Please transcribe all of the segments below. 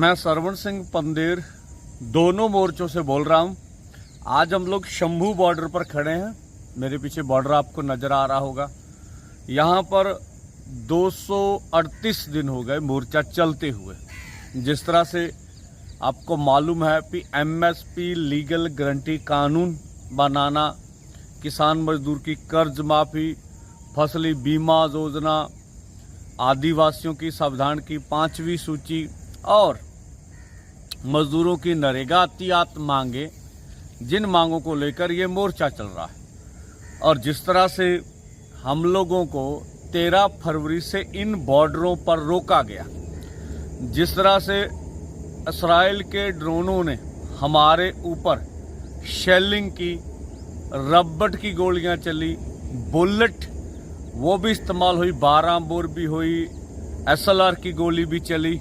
मैं सरवण सिंह पंदेर दोनों मोर्चों से बोल रहा हूं। आज हम लोग शंभू बॉर्डर पर खड़े हैं। मेरे पीछे बॉर्डर आपको नजर आ रहा होगा। यहां पर 238 दिन हो गए मोर्चा चलते हुए। जिस तरह से आपको मालूम है कि एमएसपी लीगल गारंटी कानून बनाना, किसान मजदूर की कर्ज माफ़ी, फसली बीमा योजना, आदिवासियों की संविधान की 5वीं सूची और मजदूरों की नरेगा अतियात मांगे, जिन मांगों को लेकर ये मोर्चा चल रहा है। और जिस तरह से हम लोगों को 13 फरवरी से इन बॉर्डरों पर रोका गया, जिस तरह से इस्राइल के ड्रोनों ने हमारे ऊपर शेलिंग की, रबड़ की गोलियां चली, बुलेट वो भी इस्तेमाल हुई, 12 बोर भी हुई, एसएलआर की गोली भी चली,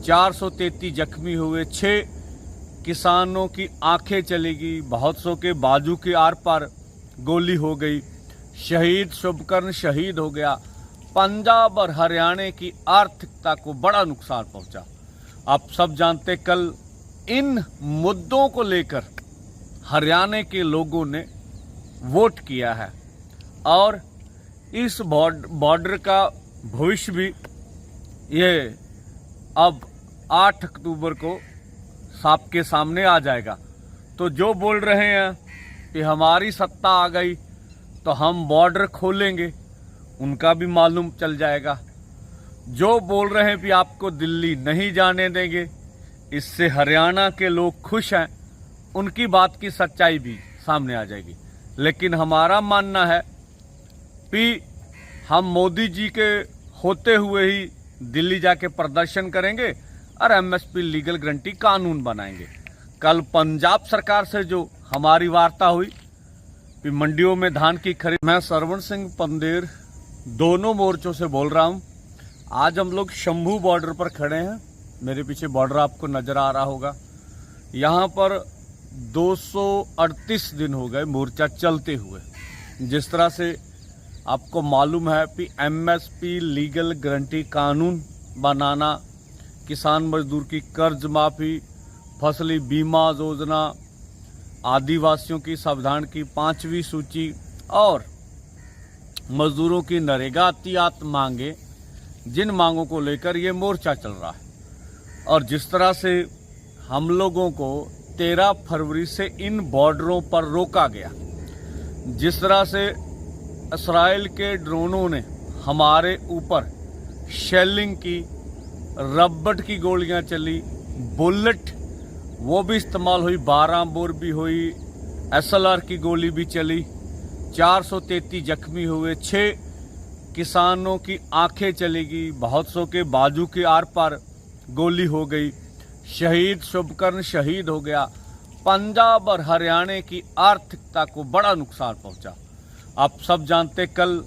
433 जख्मी हुए, 6 किसानों की आंखें चली गई, बहुत सौ के बाजू के आर पार गोली हो गई, शहीद शुभकर्ण शहीद हो गया। पंजाब और हरियाणा की आर्थिकता को बड़ा नुकसान पहुंचा। आप सब जानते, कल इन मुद्दों को लेकर हरियाणा के लोगों ने वोट किया है और इस बॉर्डर का भविष्य भी ये अब 8 अक्टूबर को सबके सामने आ जाएगा। तो जो बोल रहे हैं कि हमारी सत्ता आ गई तो हम बॉर्डर खोलेंगे, उनका भी मालूम चल जाएगा। जो बोल रहे हैं कि आपको दिल्ली नहीं जाने देंगे, इससे हरियाणा के लोग खुश हैं, उनकी बात की सच्चाई भी सामने आ जाएगी। लेकिन हमारा मानना है कि हम मोदी जी के होते हुए ही दिल्ली जाके प्रदर्शन करेंगे और एमएसपी लीगल गारंटी कानून बनाएंगे। कल पंजाब सरकार से जो हमारी वार्ता हुई कि मंडियों में धान की खरीद, मैं सरवण सिंह पंदेर दोनों मोर्चों से बोल रहा हूं। आज हम लोग शंभू बॉर्डर पर खड़े हैं। मेरे पीछे बॉर्डर आपको नजर आ रहा होगा। यहां पर 238 दिन हो गए मोर्चा चलते हुए। जिस तरह से आपको मालूम है कि एमएसपी लीगल गारंटी कानून बनाना, किसान मजदूर की कर्ज माफ़ी, फसली बीमा योजना, आदिवासियों की संविधान की 5वीं सूची और मजदूरों की नरेगा अतियात मांगे, जिन मांगों को लेकर ये मोर्चा चल रहा है। और जिस तरह से हम लोगों को 13 फरवरी से इन बॉर्डरों पर रोका गया, जिस तरह से इस्राइल के ड्रोनों ने हमारे ऊपर शेलिंग की, रबड़ की गोलियां चली, बुलेट वो भी इस्तेमाल हुई, 12 बोर भी हुई, एसएलआर की गोली भी चली, 433 जख्मी हुए, 6 किसानों की आंखें चली गई, बहुत सौ के बाजू के आर पार गोली हो गई, शहीद शुभकर्ण शहीद हो गया। पंजाब और हरियाणा की आर्थिकता को बड़ा नुकसान पहुंचा। आप सब जानते, कल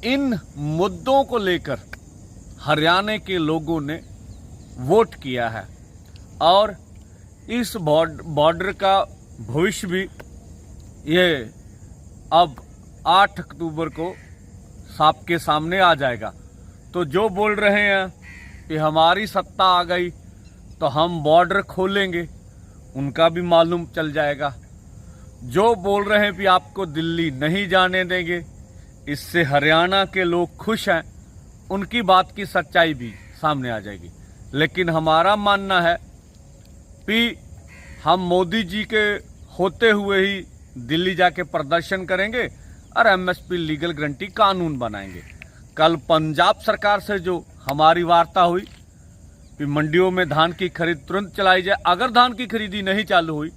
इन मुद्दों को लेकर हरियाणा के लोगों ने वोट किया है और इस बॉर्डर का भविष्य भी ये अब 8 अक्टूबर को सबके सामने आ जाएगा। तो जो बोल रहे हैं कि हमारी सत्ता आ गई तो हम बॉर्डर खोलेंगे, उनका भी मालूम चल जाएगा। जो बोल रहे हैं कि आपको दिल्ली नहीं जाने देंगे, इससे हरियाणा के लोग खुश हैं, उनकी बात की सच्चाई भी सामने आ जाएगी। लेकिन हमारा मानना है कि हम मोदी जी के होते हुए ही दिल्ली जाके प्रदर्शन करेंगे और एमएसपी लीगल गारंटी कानून बनाएंगे। कल पंजाब सरकार से जो हमारी वार्ता हुई कि मंडियों में धान की खरीद तुरंत चलाई जाए। अगर धान की खरीदी नहीं चालू हुई,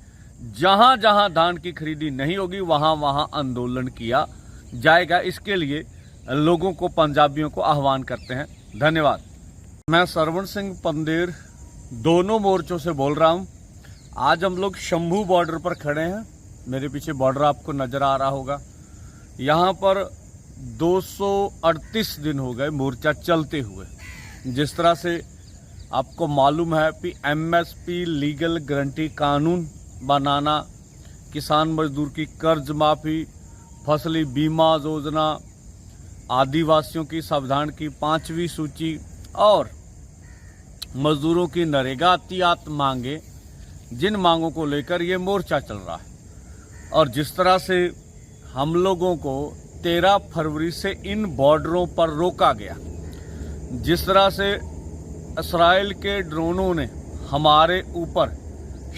जहां जहां धान की खरीदी नहीं होगी वहां वहां आंदोलन किया जाएगा। इसके लिए लोगों को, पंजाबियों को आह्वान करते हैं। धन्यवाद। मैं सरवण सिंह पंदेर दोनों मोर्चों से बोल रहा हूं। आज हम लोग शंभू बॉर्डर पर खड़े हैं। मेरे पीछे बॉर्डर आपको नजर आ रहा होगा। यहां पर 238 दिन हो गए मोर्चा चलते हुए। जिस तरह से आपको मालूम है कि एमएसपी लीगल गारंटी कानून बनाना, किसान मजदूर की कर्ज माफ़ी, फसली बीमा योजना, आदिवासियों की संविधान की 5वीं सूची और मजदूरों की नरेगातियात मांगे, जिन मांगों को लेकर ये मोर्चा चल रहा है। और जिस तरह से हम लोगों को 13 फरवरी से इन बॉर्डरों पर रोका गया, जिस तरह से इस्राइल के ड्रोनों ने हमारे ऊपर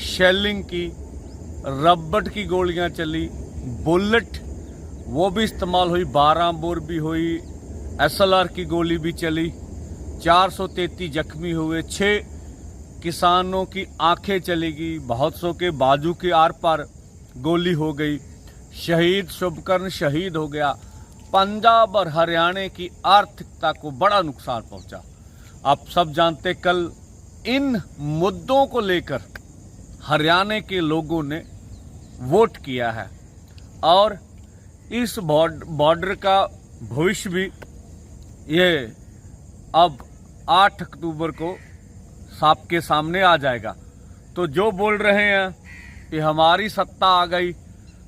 शेलिंग की, रबट की गोलियां चली, बुलेट वो भी इस्तेमाल हुई, 12 बोर भी हुई, SLR की गोली भी चली, 433 जख्मी हुए, 6 किसानों की आंखें चली गई, बहुत सौ के बाजू के आर पार गोली हो गई, शहीद शुभकर्ण शहीद हो गया। पंजाब और हरियाणा की आर्थिकता को बड़ा नुकसान पहुंचा। आप सब जानते, कल इन मुद्दों को लेकर हरियाणा के लोगों ने वोट किया है और इस बॉर्डर का भविष्य भी ये अब 8 अक्टूबर को सबके सामने आ जाएगा। तो जो बोल रहे हैं कि हमारी सत्ता आ गई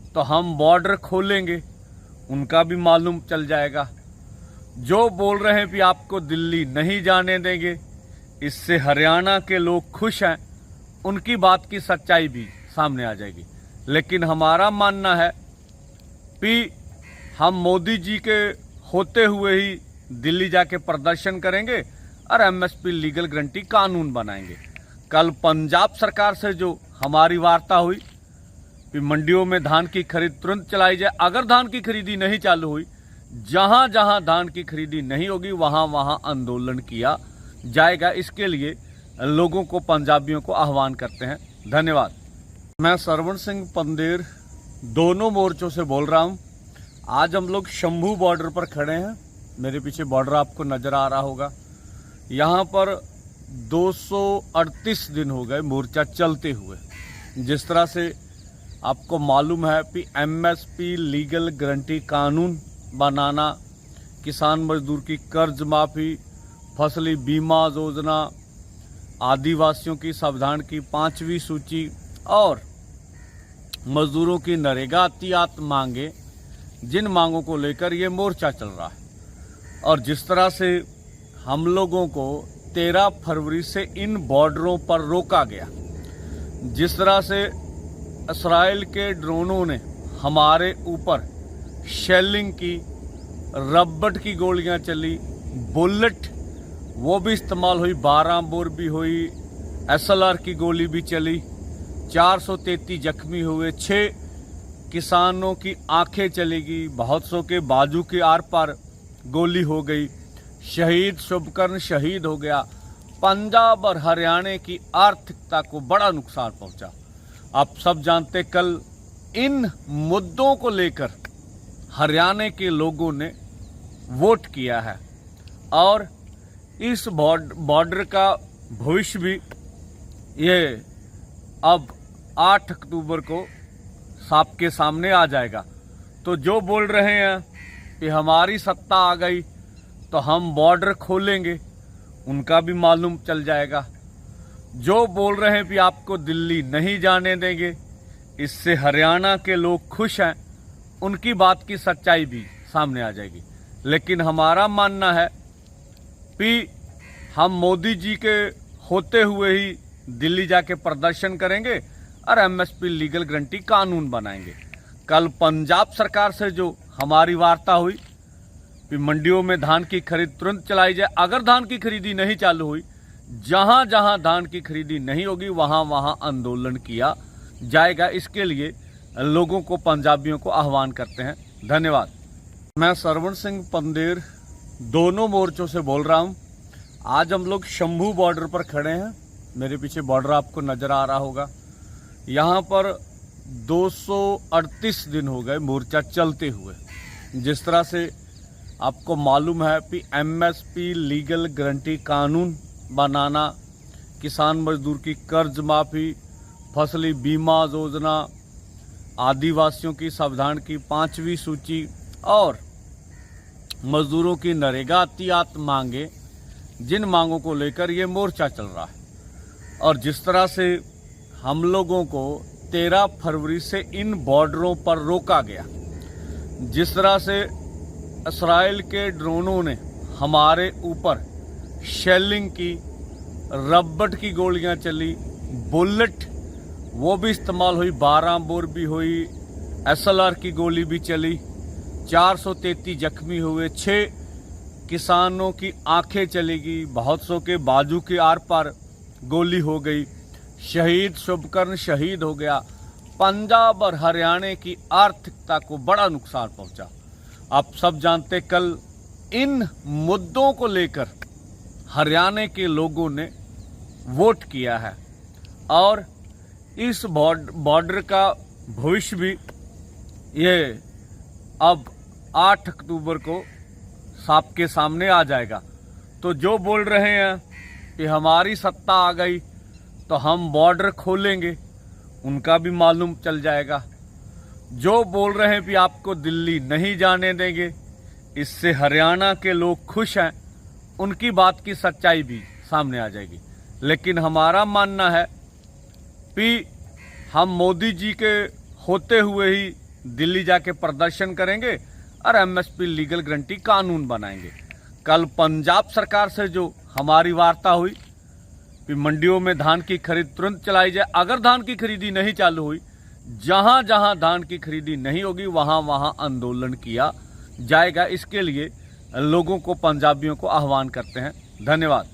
तो हम बॉर्डर खोलेंगे, उनका भी मालूम चल जाएगा। जो बोल रहे हैं कि आपको दिल्ली नहीं जाने देंगे, इससे हरियाणा के लोग खुश हैं, उनकी बात की सच्चाई भी सामने आ जाएगी। लेकिन हमारा मानना है कि हम मोदी जी के होते हुए ही दिल्ली जाके प्रदर्शन करेंगे और MSP लीगल गारंटी कानून बनाएंगे। कल पंजाब सरकार से जो हमारी वार्ता हुई कि मंडियों में धान की खरीद तुरंत चलाई जाए, अगर धान की खरीदी नहीं चालू हुई, जहां जहां धान की खरीदी नहीं होगी वहां वहां आंदोलन किया जाएगा। इसके लिए लोगों को, पंजाबियों को आह्वान करते हैं। धन्यवाद। मैं सरवण सिंह पंदेर दोनों मोर्चों से बोल रहा हूं। आज हम लोग शंभू बॉर्डर पर खड़े हैं। मेरे पीछे बॉर्डर आपको नजर आ रहा होगा। यहाँ पर 238 दिन हो गए मोर्चा चलते हुए। जिस तरह से आपको मालूम है कि MSP लीगल गारंटी कानून बनाना, किसान मजदूर की कर्ज माफ़ी, फसली बीमा योजना, आदिवासियों की संविधान की 5वीं सूची और मजदूरों की नरेगातियात मांगे, जिन मांगों को लेकर ये मोर्चा चल रहा है। और जिस तरह से हम लोगों को 13 फरवरी से इन बॉर्डरों पर रोका गया, जिस तरह से इस्राइल के ड्रोनों ने हमारे ऊपर शेलिंग की, रबट की गोलियां चली, बुलेट वो भी इस्तेमाल हुई, 12 बोर भी हुई, SLR की गोली भी चली, 433 जख्मी हुए, 6 किसानों की आंखें चली गई, बहुत सौ के बाजू के आर पार गोली हो गई, शहीद शुभकर्ण शहीद हो गया। पंजाब और हरियाणा की आर्थिकता को बड़ा नुकसान पहुंचा। आप सब जानते, कल इन मुद्दों को लेकर हरियाणा के लोगों ने वोट किया है और इस बॉर्डर का भविष्य भी ये अब 8 अक्टूबर को सबके सामने आ जाएगा। तो जो बोल रहे हैं कि हमारी सत्ता आ गई तो हम बॉर्डर खोलेंगे, उनका भी मालूम चल जाएगा। जो बोल रहे हैं कि आपको दिल्ली नहीं जाने देंगे, इससे हरियाणा के लोग खुश हैं, उनकी बात की सच्चाई भी सामने आ जाएगी। लेकिन हमारा मानना है कि हम मोदी जी के होते हुए ही दिल्ली जाके प्रदर्शन करेंगे और MSP लीगल गारंटी कानून बनाएंगे। कल पंजाब सरकार से जो हमारी वार्ता हुई कि मंडियों में धान की खरीद तुरंत चलाई जाए, अगर धान की खरीदी नहीं चालू हुई, जहां जहां धान की खरीदी नहीं होगी वहां वहां आंदोलन किया जाएगा। इसके लिए लोगों को, पंजाबियों को आह्वान करते हैं। धन्यवाद। मैं सरवण सिंह पंदेर दोनों मोर्चों से बोल रहा हूं। आज हम लोग शंभू बॉर्डर पर खड़े हैं। मेरे पीछे बॉर्डर आपको नजर आ रहा होगा। यहाँ पर 238 दिन हो गए मोर्चा चलते हुए। जिस तरह से आपको मालूम है कि MSP लीगल गारंटी कानून बनाना, किसान मजदूर की कर्ज माफ़ी, फसली बीमा योजना, आदिवासियों की संविधान की 5वीं सूची और मजदूरों की नरेगातियात मांगे, जिन मांगों को लेकर ये मोर्चा चल रहा है। और जिस तरह से हम लोगों को 13 फरवरी से इन बॉर्डरों पर रोका गया, जिस तरह से इस्राइल के ड्रोनों ने हमारे ऊपर शेलिंग की, रबड़ की गोलियां चली, बुलेट वो भी इस्तेमाल हुई, 12 बोर भी हुई, SLR की गोली भी चली, 433 जख्मी हुए, 6 किसानों की आंखें चली गई, बहुत सौ के बाजू के आर पार गोली हो गई, शहीद शुभकर्ण शहीद हो गया। पंजाब और हरियाणा की आर्थिकता को बड़ा नुकसान पहुंचा। आप सब जानते, कल इन मुद्दों को लेकर हरियाणा के लोगों ने वोट किया है और इस बॉर्डर का भविष्य भी ये अब 8 अक्टूबर को सबके सामने आ जाएगा। तो जो बोल रहे हैं कि हमारी सत्ता आ गई तो हम बॉर्डर खोलेंगे, उनका भी मालूम चल जाएगा। जो बोल रहे हैं कि आपको दिल्ली नहीं जाने देंगे, इससे हरियाणा के लोग खुश हैं, उनकी बात की सच्चाई भी सामने आ जाएगी। लेकिन हमारा मानना है कि हम मोदी जी के होते हुए ही दिल्ली जाके प्रदर्शन करेंगे और MSP लीगल गारंटी कानून बनाएंगे। कल पंजाब सरकार से जो हमारी वार्ता हुई कि मंडियों में धान की खरीद तुरंत चलाई जाए, अगर धान की खरीदी नहीं चालू हुई, जहां जहां धान की खरीदी नहीं होगी वहां वहां आंदोलन किया जाएगा। इसके लिए लोगों को, पंजाबियों को आह्वान करते हैं। धन्यवाद।